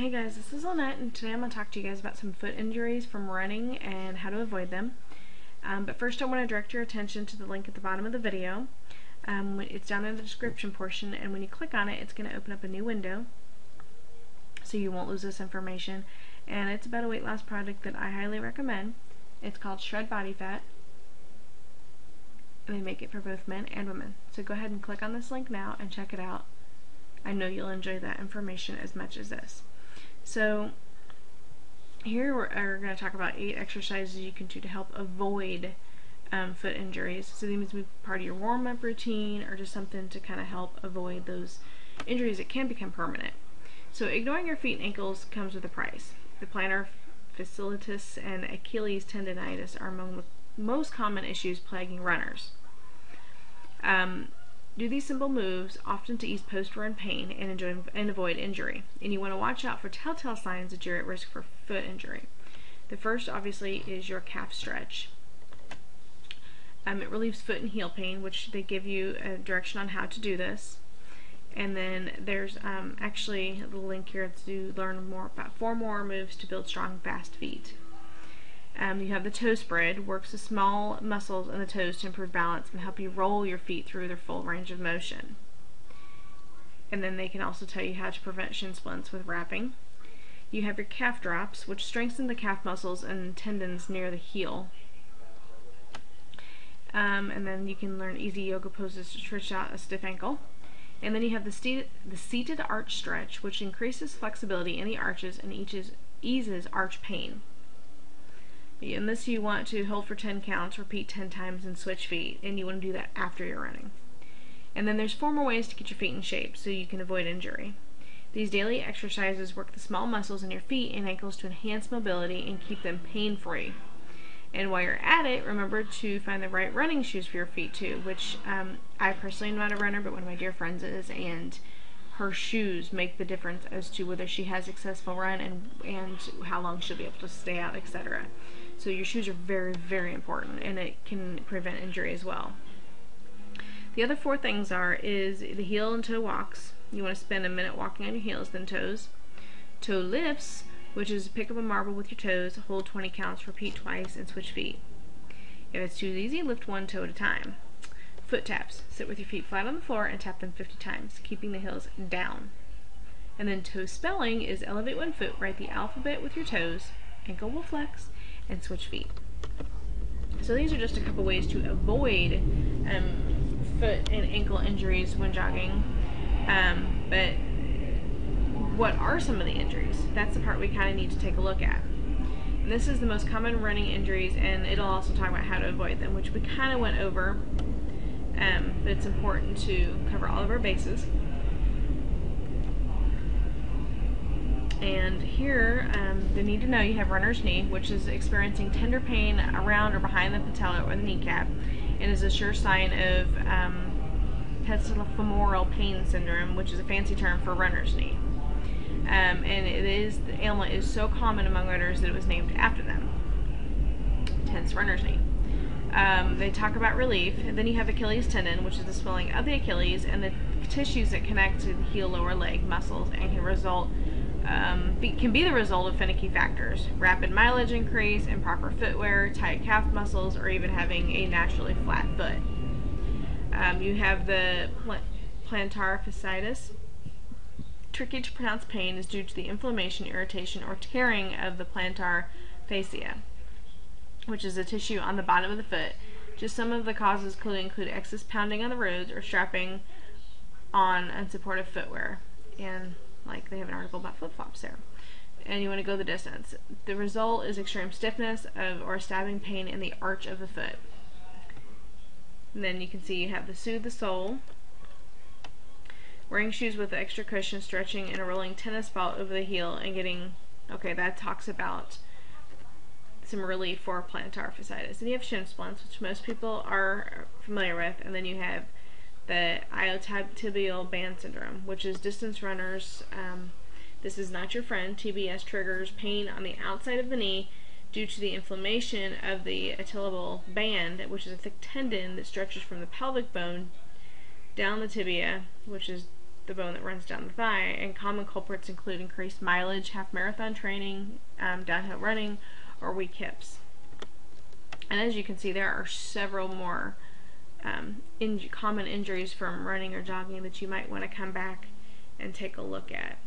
Hey guys, this is Lynette, and today I'm going to talk to you guys about some foot injuries from running and how to avoid them. But first I want to direct your attention to the link at the bottom of the video. It's down in the description portion, and when you click on it, it's going to open up a new window so you won't lose this information. And it's about a weight loss product that I highly recommend. It's called Shred Body Fat, and they make it for both men and women. So go ahead and click on this link now and check it out. I know you'll enjoy that information as much as this. So here we're going to talk about 8 exercises you can do to help avoid foot injuries. So these may be part of your warm-up routine or just something to kind of help avoid those injuries that can become permanent. So ignoring your feet and ankles comes with a price. The plantar fasciitis and Achilles tendonitis are among the most common issues plaguing runners. Do these simple moves often to ease post-run pain and avoid injury. And you want to watch out for telltale signs that you're at risk for foot injury. The first, obviously, is your calf stretch. It relieves foot and heel pain, which they give you a direction on how to do this. And then there's actually a little link here to learn more about 4 more moves to build strong, fast feet. You have the toe spread, works the small muscles in the toes to improve balance and help you roll your feet through their full range of motion. And then they can also tell you how to prevent shin splints with wrapping. You have your calf drops, which strengthen the calf muscles and tendons near the heel. And then you can learn easy yoga poses to stretch out a stiff ankle. And then you have the seated arch stretch, which increases flexibility in the arches and eases arch pain. In this you want to hold for 10 counts, repeat 10 times, and switch feet, and you want to do that after you're running. And then there's 4 more ways to get your feet in shape so you can avoid injury. These daily exercises work the small muscles in your feet and ankles to enhance mobility and keep them pain-free. And while you're at it, remember to find the right running shoes for your feet too, which I personally am not a runner, but one of my dear friends is, and her shoes make the difference as to whether she has a successful run and how long she'll be able to stay out, etc. So your shoes are very, very important, and it can prevent injury as well. The other 4 things is the heel and toe walks. You want to spend a minute walking on your heels, then toes. Toe lifts, which is pick up a marble with your toes, hold 20 counts, repeat twice, and switch feet. If it's too easy, lift 1 toe at a time. Foot taps. Sit with your feet flat on the floor and tap them 50 times, keeping the heels down. And then toe spelling is elevate 1 foot, write the alphabet with your toes, ankle will flex, and switch feet. So these are just a couple ways to avoid foot and ankle injuries when jogging. But what are some of the injuries? That's the part we kind of need to take a look at. And this is the most common running injuries, and it'll also talk about how to avoid them, which we kind of went over. But it's important to cover all of our bases. And here, they need to know you have runner's knee, which is experiencing tender pain around or behind the patella or the kneecap, and is a sure sign of patellofemoral pain syndrome, which is a fancy term for runner's knee. And the ailment is so common among runners that it was named after them, hence runner's knee. They talk about relief, and then you have Achilles tendon, which is the swelling of the Achilles and the tissues that connect to the heel lower leg muscles, and can be the result of finicky factors: rapid mileage increase, improper footwear, tight calf muscles, or even having a naturally flat foot. You have the plantar fasciitis. Tricky to pronounce pain is due to the inflammation, irritation, or tearing of the plantar fascia, which is a tissue on the bottom of the foot. Just some of the causes could include excess pounding on the roads or strapping on unsupportive footwear. And like they have an article about flip-flops there. And you want to go the distance. The result is extreme stiffness or stabbing pain in the arch of the foot. And then you can see you have the soothe the sole. Wearing shoes with extra cushion, stretching, and a rolling tennis ball over the heel and getting, okay, that talks about some relief for plantar fasciitis. And you have shin splints, which most people are familiar with, and then you have the iliotibial band syndrome, which is distance runners. This is not your friend. TBS triggers pain on the outside of the knee due to the inflammation of the itibial band, which is a thick tendon that stretches from the pelvic bone down the tibia, which is the bone that runs down the thigh. And common culprits include increased mileage, half marathon training, downhill running, or weak hips. And as you can see, there are several more common injuries from running or jogging that you might want to come back and take a look at.